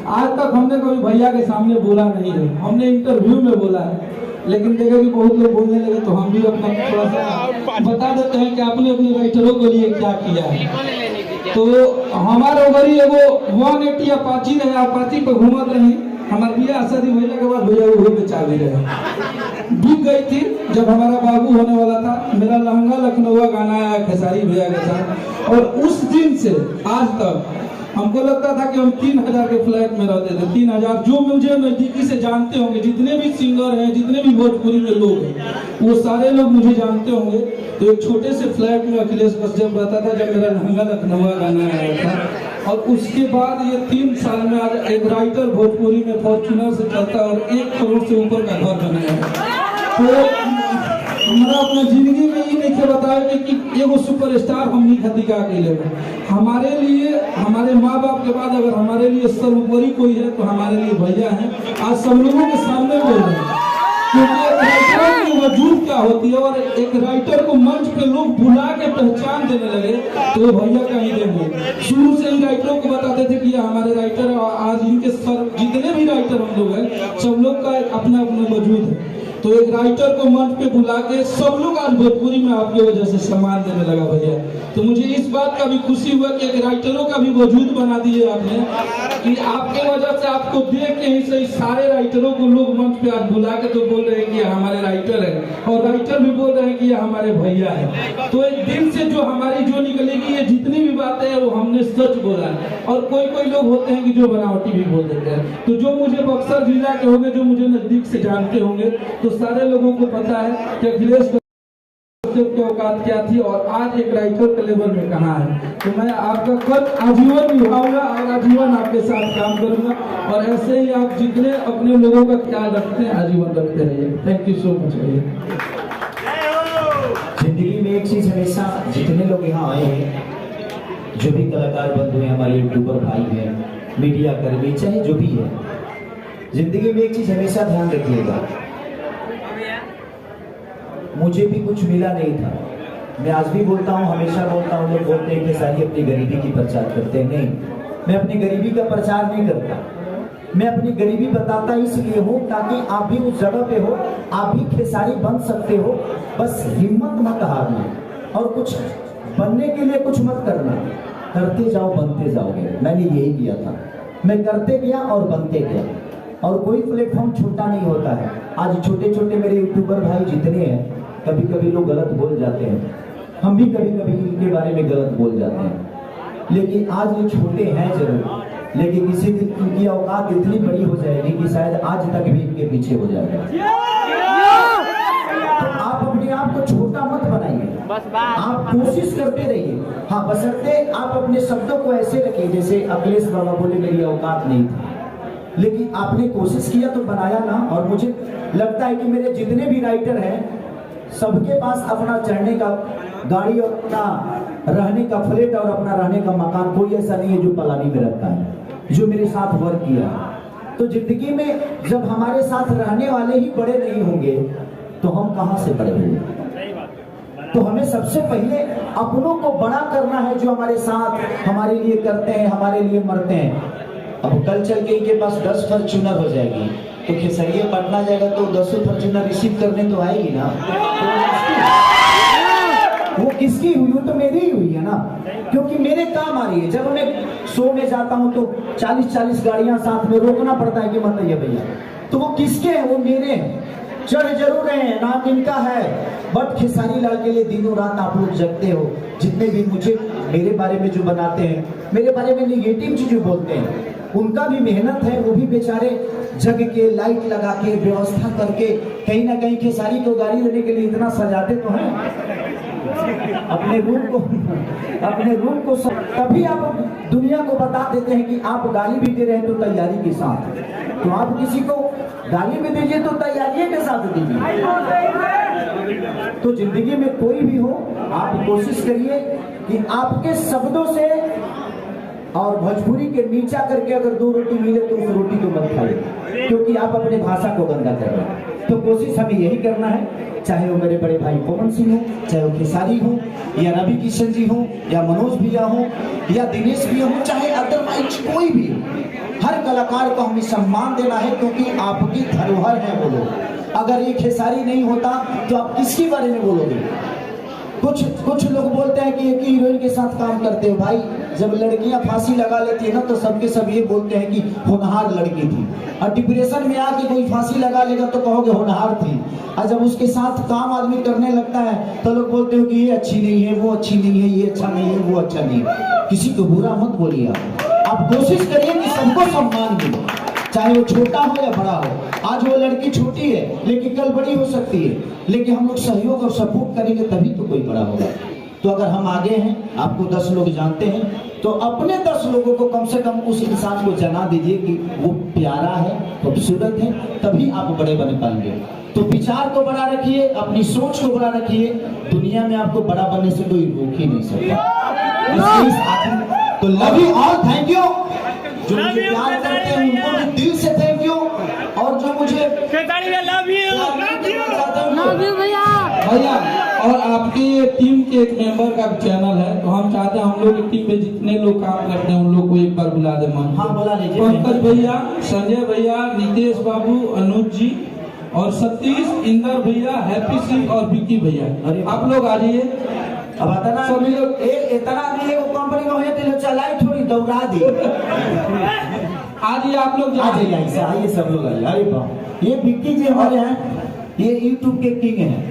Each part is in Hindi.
आज तक हमने कभी भैया के सामने बोला नहीं है, हमने इंटरव्यू में बोला है, लेकिन देखा कि बहुत लोग बोलने लगे तो हम भी अपना थोड़ा सा बता देते हैं कि आपने अपने राइटरों के लिए क्या किया है। तो हमारे उधर ही वो 180 अपाची रहे, अपाची पे घूमत रही, हमारे बिया शादी भैया के बाद भैया वो बेचा भी रहे, बिक गई थी। जब हमारा बाबू होने वाला था, मेरा लहंगा लखनऊ गाना आया खेसारी भैया के साथ, और उस दिन से आज तक हमको लगता था कि हम 3000 के फ्लैट में रहते थे। 3000 जो मुझे नजदीकी से जानते होंगे, जितने भी सिंगर हैं, जितने भी भोजपुरी में लोग हैं, वो सारे लोग मुझे जानते होंगे। तो एक छोटे से फ्लैट में अखिलेश कश्यप रहता था जब मेरा लहंगा लखनऊ गाना आया था। और उसके बाद ये 3 साल में आज एक राइटर भोजपुरी में फॉर्च्यूनर से चलता और 1 करोड़ से ऊपर का घर बनाया है। तो हमारा अपना जिंदगी में ये नहीं बताया कि एगो सुपरस्टार हम नहीं खतिका के लिए। हमारे लिए, हमारे माँ बाप के बाद अगर हमारे लिए सर्वोपरि कोई है तो हमारे लिए भैया हैं। आज सब लोगों के सामने बोल रहे हैं, क्योंकि एक राइटर की वजूद क्या होती है, और एक राइटर को मंच पे लोग बुला के पहचान देने लगे तो ये भैया कहीं देंगे। शुरू से ही राइटरों को बताते थे कि ये हमारे राइटर, आज इनके सर जितने भी राइटर हम लोग हैं, सब लोग का अपना अपना वजूद है। तो एक राइटर को मंच पे बुला के सब लोग आज भोजपुरी में आपकी वजह से सम्मान देने लगा भैया। तो मुझे इस बात का भी खुशी हुआ कि एक राइटरों का भी वजूद बना दिए आपने, कि आपके वजह से आपको देख के ही सही सारे राइटरों को लोग मंच पे आज बुला के तो बोल रहे हैं कि ये हमारे राइटर है, और राइटर भी बोल रहे हैं कि ये हमारे भैया है। तो एक दिन से जो हमारी जो निकलेगी, ये जितनी भी बातें हैं वो हमने सच बोला है। और कोई कोई लोग होते हैं कि जो बनावटी भी बोल देते हैं। तो जो मुझे बक्सर जिला के होंगे, जो मुझे नजदीक से जानते होंगे, तो सारे लोगों को पता है कि अखिलेश कश्यप की औकात क्या थी और आज एक राइटर के लेवल में कहाँ है। तो मैं आपका कद आजीवन निभाऊंगा और आजीवन आपके साथ काम करूंगा, और ऐसे ही आप जितने अपने लोगों का ख्याल रखते हैं आजीवन रखते रहिए। थैंक यू सो मच भैया। जिंदगी में एक चीज हमेशा, जितने लोग यहाँ आए हैं, जो भी कलाकार बंधु हैं, हमारे यूट्यूबर भाई हैं, मीडिया कर्मी, चाहे जो भी है, जिंदगी में एक चीज हमेशा ध्यान रखिएगा, मुझे भी कुछ मिला नहीं था। मैं आज भी बोलता हूँ, हमेशा बोलता हूँ, लोग बोलते हैं कि सारी अपनी गरीबी की प्रचार करते हैं। नहीं, मैं अपनी गरीबी का प्रचार नहीं करता। मैं अपनी गरीबी बताता इसलिए हूँ ताकि आप भी उस जगह पे हो, आप भी खेसारी बन सकते हो। बस हिम्मत मत हारना, और कुछ बनने के लिए कुछ मत करना, करते जाओ, बनते जाओगे। मैंने यही किया था, मैं करते गया और बनते गया, और कोई प्लेटफॉर्म छोटा नहीं होता है। आज छोटे छोटे मेरे यूट्यूबर भाई जितने हैं, कभी कभी लोग गलत बोल जाते हैं, हम भी कभी कभी इनके बारे में गलत बोल जाते हैं, लेकिन आज ये छोटे हैं जरूर, लेकिन किसी दिन इनकी औकात इतनी बड़ी हो जाएगी कि शायद आज तक भी इनके पीछे हो जाएगा। तो आप अपने आप को छोटा मत बनाइए, आप कोशिश करते रहिए। हाँ, बशर्ते आप अपने शब्दों को ऐसे रखिए जैसे अखिलेश बाबा बोले मेरी औकात नहीं थी, लेकिन आपने कोशिश किया तो बनाया ना। और मुझे लगता है कि मेरे जितने भी राइटर हैं, सबके पास अपना चढ़ने का गाड़ी और अपना रहने का फ्लैट और अपना रहने का मकान, कोई ऐसा नहीं है जो पलानी में रहता है, जो मेरे साथ वर्क किया। तो जिंदगी में जब हमारे साथ रहने वाले ही बड़े नहीं होंगे तो हम कहां से बड़े होंगे। तो हमें सबसे पहले अपनों को बड़ा करना है, जो हमारे साथ हमारे लिए करते हैं, हमारे लिए मरते हैं। अब कल चल के इनके पास 10 फॉर्च्यूनर हो जाएगी, तो खेसरिया पटना जाएगा तो 10 फॉर्च्यूनर रिसीव करने तो आएगी ना। वो किसकी हुई? वो तो मेरी ही हुई है ना, क्योंकि मेरे काम आ रही है। जब मैं शो में जाता हूँ तो 40-40 गाड़ियां साथ में रोकना पड़ता है कि मत आइए भैया, तो वो किसके हैं? वो मेरे हैं। चढ़ जरूर रहे हैं, नाम इनका है, बट खेसारी लाल के लिए दिनों रात आप लोग जगते हो। जितने भी मुझे मेरे बारे में जो बनाते हैं, मेरे बारे में निगेटिव चीजें बोलते हैं, उनका भी मेहनत है। वो भी बेचारे जग के लाइट लगा के व्यवस्था करके कहीं ना कहीं खेसारी को गाड़ी लेने के लिए इतना सजाते तो हैं अपने रूम को तभी आप दुनिया को बता देते हैं कि आप गाली भी दे रहे हैं तो तैयारी के साथ। तो आप किसी को गाली भी दीजिए तो तैयारी के साथ दीजिए। तो जिंदगी में कोई भी हो, आप कोशिश करिए कि आपके शब्दों से और भोजपुरी के नीचा करके अगर 2 रोटी मिले तो उस रोटी को मत खाइए, क्योंकि आप अपने भाषा को गंदा कर रहे हैं। तो कोशिश हमें यही करना है, चाहे वो मेरे बड़े भाई पवन सिंह हो, चाहे वो खेसारी हो, या रवि किशन जी हो, या मनोज भैया हो, या दिनेश भैया हो, चाहे अदरवाइज कोई भी हो, हर कलाकार को हमें सम्मान देना है, क्योंकि आपकी धरोहर है वो लोग। अगर ये खेसारी नहीं होता तो आप किसके बारे में बोलोगे? कुछ लोग बोलते हैं कि एक ही हीरोइन के साथ काम करते हो। भाई जब लड़कियां फांसी लगा लेती है ना तो सबके सब ये बोलते हैं कि होनहार लड़की थी, और डिप्रेशन में आके कोई फांसी लगा लेगा तो कहोगे होनहार थी। और जब उसके साथ काम आदमी करने लगता है तो लोग बोलते हो कि ये अच्छी नहीं है, वो अच्छी नहीं है, ये अच्छा नहीं है, वो अच्छा नहीं है। किसी को बुरा मत बोलिए। आप कोशिश करिए कि सबको सम्मान मिले, चाहे वो छोटा हो या बड़ा हो। आज वो लड़की छोटी है लेकिन कल बड़ी हो सकती है, लेकिन हम लोग सहयोग और सपोर्ट करेंगे तभी तो कोई बड़ा होगा। तो अगर हम आगे हैं, आपको 10 लोग जानते हैं, तो अपने 10 लोगों को कम से कम उस इंसान को जना दीजिए कि वो प्यारा है, खूबसूरत है, तभी आप बड़े बन पाएंगे। तो विचार को बड़ा रखिए, अपनी सोच को बड़ा रखिए, दुनिया में आपको बड़ा बनने से कोई रोक ही नहीं सकता। तो love you all, thank you. जो मुझे प्यार करते हैं उनको भी दिल से थैंक यू, और जो मुझे लव यू भैया। भैया और आपकी टीम के एक मेंबर का चैनल है, तो हम चाहते हैं हम लोग की टीम में जितने लोग काम करते हैं उन लोग को एक बार बुला दे। मन हाँ बुला लीजिए। पंकज भैया, संजय भैया, नितेश बाबू, अनुज जी और सतीश, इंदर भैया, हैप्पी सिंह और विक्की भैया, आप लोग आ जाइए। अब इतना सभी लोग इतना आदमी एगो कंपनी में है तो चलाई थोड़ी दौड़ा दी। आज आप लोग आ जाइए, ऐसे आइए सब लोग आइए। अरे वाह, ये विक्की जी हमारे हैं, ये यूट्यूब के किंग हैं।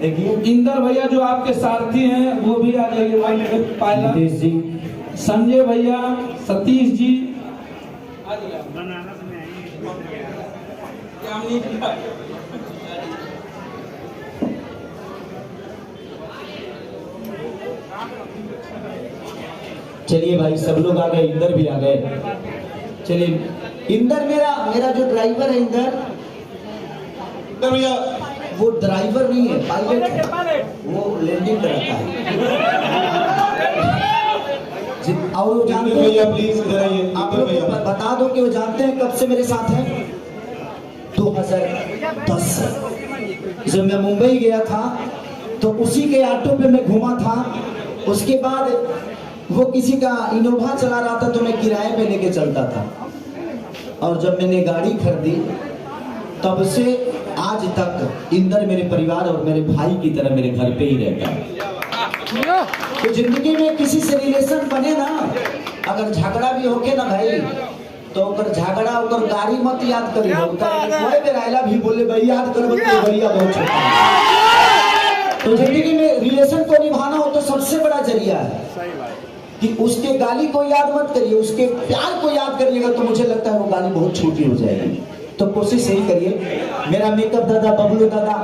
देखिए इंदर भैया जो आपके सारथी हैं वो भी आ जाइए। पायलट जी, संजय भैया, सतीश जी आ जाइए। चलिए भाई सब लोग आ गए, इंदर भी आ गए। चलिए इंदर, मेरा जो ड्राइवर है इंदर भैया, वो ड्राइवर नहीं है, पायलट है, वो लैंडिंग कराता है। और वो जानते हैं भैया, प्लीज इधर आइए। आप लोग बता दो कि वो जानते हैं कब से मेरे साथ है? 2010 से। जब मैं मुंबई गया था तो उसी के ऑटो पे मैं घूमा था। उसके बाद वो किसी का इनोवा चला रहा था तो मैं किराए पे लेके चलता था, और जब मैंने गाड़ी खरीदी तब से आज तक इंदर मेरे परिवार और मेरे भाई की तरह मेरे घर पे ही रहता है। तो जिंदगी में किसी से रिलेशन बने ना, अगर झगड़ा भी होके ना भाई, तो अगर झगड़ा ओकर गाड़ी मत याद करिए, कोई बेरायला भी बोले भाई याद कर भैया बहुत छोटा है। तो जिंदगी में रिलेशन को निभाना हो तो सबसे बड़ा जरिया है कि उसके गाली को याद मत करिए, उसके प्यार को याद करिएगा तो मुझे लगता है वो गाली बहुत छोटी हो जाएगी। तो कोशिश यही करिए। मेरा मेकअप दादा, बबलू दादा,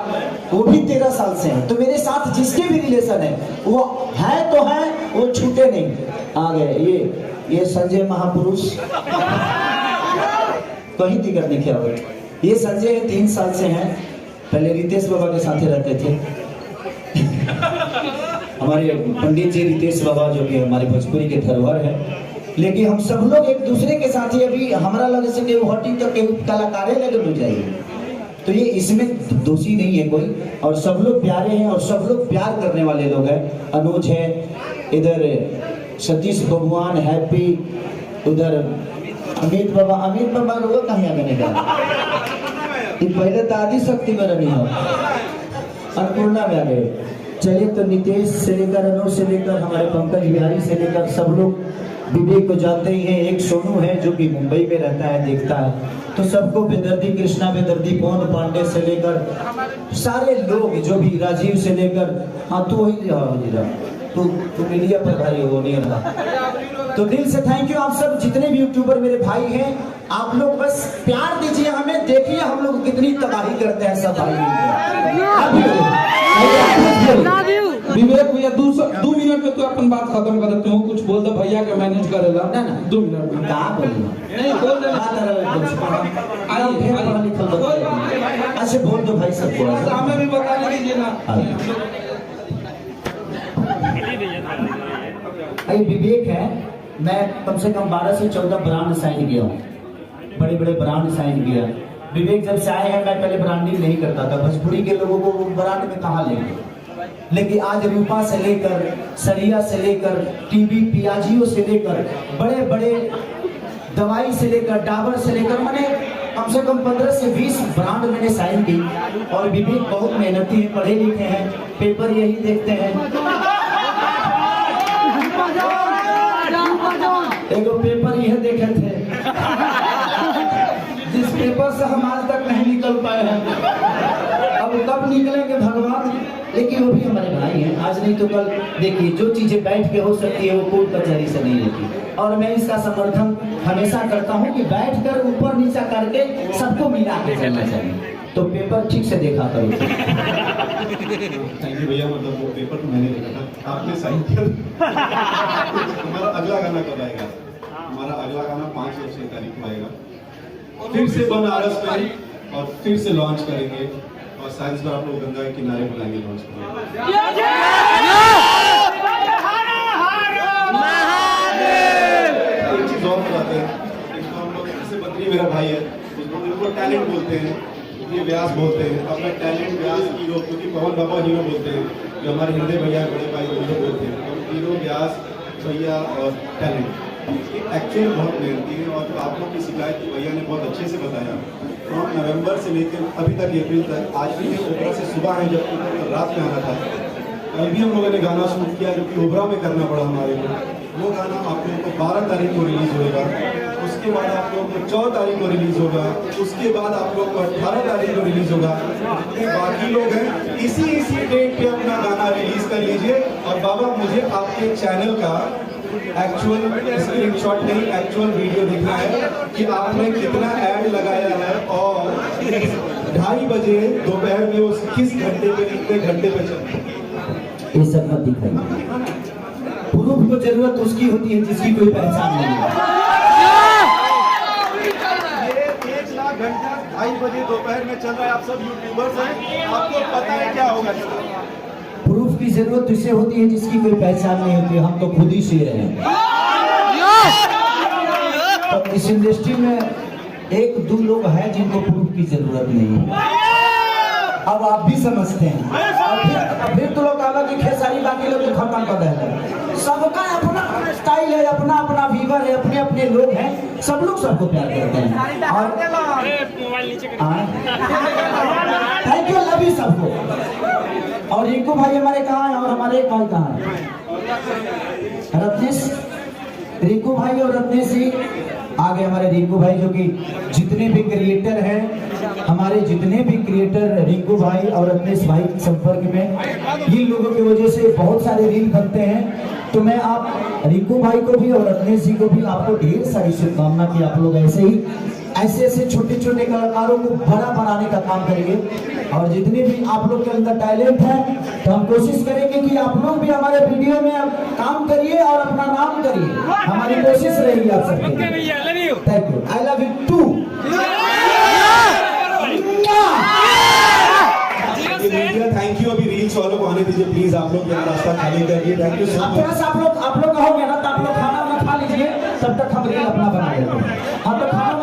वो भी 13 साल से हैं, तो मेरे साथ जिसके भी रिलेशन है वो है तो है, वो छूटे नहीं। आ गए ये संजय महापुरुष, कहीं दिक्कत नहीं क्या हो। ये संजय 3 साल से हैं, पहले रितेश बाबा के साथ रहते थे। हमारे पंडित जी रितेश बाबा जो कि हमारे भोजपुरी के धरोहर है, लेकिन हम सब लोग एक दूसरे के साथ ही, अभी हमारा लगे से केहू हटी तो केहू कलाकारे लगे हो जाइए, तो ये इसमें दोषी नहीं है कोई, और सब लोग प्यारे हैं और सब लोग प्यार करने वाले लोग हैं। अनुज है इधर, सतीश भगवान, हैप्पी उधर, अमित बाबा लोग कहीं आगे निकल, पहले दादी शक्ति में रही हो, अन्नपूर्णा में आ गए। चलिए तो नितेश से लेकर, अनुज से लेकर, हमारे पंकज बिहारी से लेकर सब लोग विवेक को जानते ही हैं। एक सोनू है जो कि मुंबई में रहता है, देखता है, तो सबको बेदर्दी कृष्णा, बेदर्दी पवन पांडे से लेकर सारे लोग जो भी, राजीव से लेकर, हाँ तू तो मीडिया पर भाई वो नहीं रहा। तो दिल से थैंक यू आप सब जितने भी यूट्यूबर मेरे भाई हैं, आप लोग बस प्यार दीजिए हमें, देखिए हम लोग कितनी तबाही करते हैं सब भाई। विवेक भैया 2 मिनट में तो अपन बात खत्म कर देते हो, कुछ बोल दो भैया के मैनेज करेगा ना 2 मिनट में क्या बोलूं, नहीं बोल दे। अच्छा बोल दो भाई सबको, हमें भी बता दीजिए ना। विवेक है, मैं कम से कम 12 से 14 ब्रांड साइन किया हूँ, बड़े बड़े ब्रांड साइन किया। विवेक जब से आए हैं, मैं पहले ब्रांडिंग नहीं करता था, भोजपुरी के लोगों को ब्रांड में कहाँ लेंगे, लेकिन आज रूपा से लेकर, सरिया से लेकर, टीवी पियाजियों से लेकर, बड़े बड़े दवाई से लेकर डाबर से लेकर, मैंने कम से कम 15 से 20 ब्रांड मैंने साइन की। और विवेक बहुत मेहनती है, पढ़े लिखे हैं, पेपर यही देखते हैं। एगो पेपर यह देखे थे जिस पेपर से हम आज तक नहीं निकल पाए हैं, अब कब निकलेंगे भगवान। लेकिन वो भी हमारे भाई हैं, आज नहीं तो कल। देखिए, जो चीजें बैठ के हो सकती है वो कोर्ट कचहरी से नहीं होती। और मैं इसका समर्थन हमेशा करता हूँ कि बैठकर ऊपर नीचा करके सबको मिला के चलना चाहिए। तो पेपर ठीक से देखा करो। थैंक यू भैया, मतलब वो पेपर तो मैंने लिखा था, आपने साइन किया। हमारा अगला गाना कब आएगा? हमारा अगला गाना 5 और 6 तारीख को आएगा, फिर से बनारस में, और फिर से लॉन्च करेंगे। और साइंस पर आप लोग गंगा के किनारे बुलाएंगे, लॉन्च करेंगे। एक चीज और बताते हैं, इसको हम लोग, जैसे बद्री मेरा भाई है, उसको टैलेंट बोलते हैं, ये व्यास बोलते हैं। अब मैं टैलेंट व्यास हीरो, क्योंकि पवन बाबा हीरो बोलते हैं, जो हमारे हिंदे भैया बड़े भाई हीरो बोलते हैं। तो हीरो, व्यास भैया और टैलेंट एक्चुअली बहुत मेहनती है। और आप लोग की शिकायत भैया ने बहुत अच्छे से बताया। तो नवंबर से लेकर अभी तक अप्रैल तक, आज भी ओबरा से सुबह है, जब रात में आना था। कल भी हम लोगों ने गाना शूट किया, जो कि ओबरा में करना पड़ा हमारे को। वो गाना आप लोगों को 12 तारीख को रिलीज होगा, उसके बाद आप लोगों को 14 तारीख को रिलीज होगा, उसके बाद आप लोगों को 18 तारीख को रिलीज होगा। जितने बाकी लोग हैं, इसी डेट पे अपना गाना रिलीज कर लीजिए। और बाबा, मुझे आपके चैनल का एक्चुअल स्क्रीनशॉट नहीं, एक्चुअल वीडियो दिखना है कि आपने कितना ऐड लगाया है, और 2:30 बजे दोपहर में उस किस घंटे पे, कितने घंटे पे चल। ये सब मत दिखाइए। प्रूफ को जरूरत उसकी होती है जिसकी कोई पहचान नहीं है। ये 1 लाख घंटा 2:30 बजे दोपहर में चल रहा है। आप सब यूट्यूबर्स हैं, आपको पता है क्या होगा। प्रूफ की जरूरत उसे होती है जिसकी कोई पहचान नहीं होती। हम तो खुद ही शेर हैं। तो इस इंडस्ट्री में 1-2 लोग हैं जिनको प्रूफ की जरूरत नहीं है। अब आप भी समझते हैं। अब फिर तो लोग कहा कि खेसारी बाकी लोग तो खत्म कर रहे हैं। सबका अपना स्टाइल है, अपना अपना व्यूअर है, अपने अपने लोग हैं, सब लोग सबको प्यार करते हैं। और थैंक यू, लव यू सबको। और रिंकू भाई हमारे कहाँ हैं, और हमारे एक भाई कहाँ हैं? रत्नेश, रिंकू भाई और रत्नेश जी आगे। हमारे रिंकू भाई, जो कि जितने भी क्रिएटर हैं, हमारे जितने भी क्रिएटर रिंकू भाई और रत्नेश भाई के संपर्क में, इन लोगों की वजह से बहुत सारे रील बनते हैं। तो मैं आप रिंकू भाई को भी और रत्नेश जी को भी, आपको ढेर सारी शुभकामना कि आप लोग ऐसे छोटे छोटे कलाकारों को बड़ा बनाने का काम करेंगे। और जितने भी आप लोग के अंदर टैलेंट है, तो हम कोशिश करेंगे कि आप लोग भी हमारे वीडियो में काम करिए और अपना नाम करिए। हमारी कोशिश रहेगी आप सबके। Thank you, I love you too. Thank you. अभी रील्स वालों को आने दीजिए प्लीज, आप लोग यहाँ रास्ता खाली करिए। Thank you so much. थोड़ा सा आप लोग कहोगे ना, तो आप लोग खाना खा लीजिए, तब तक हम रील अपना बना लेते हैं। आप लोग खाना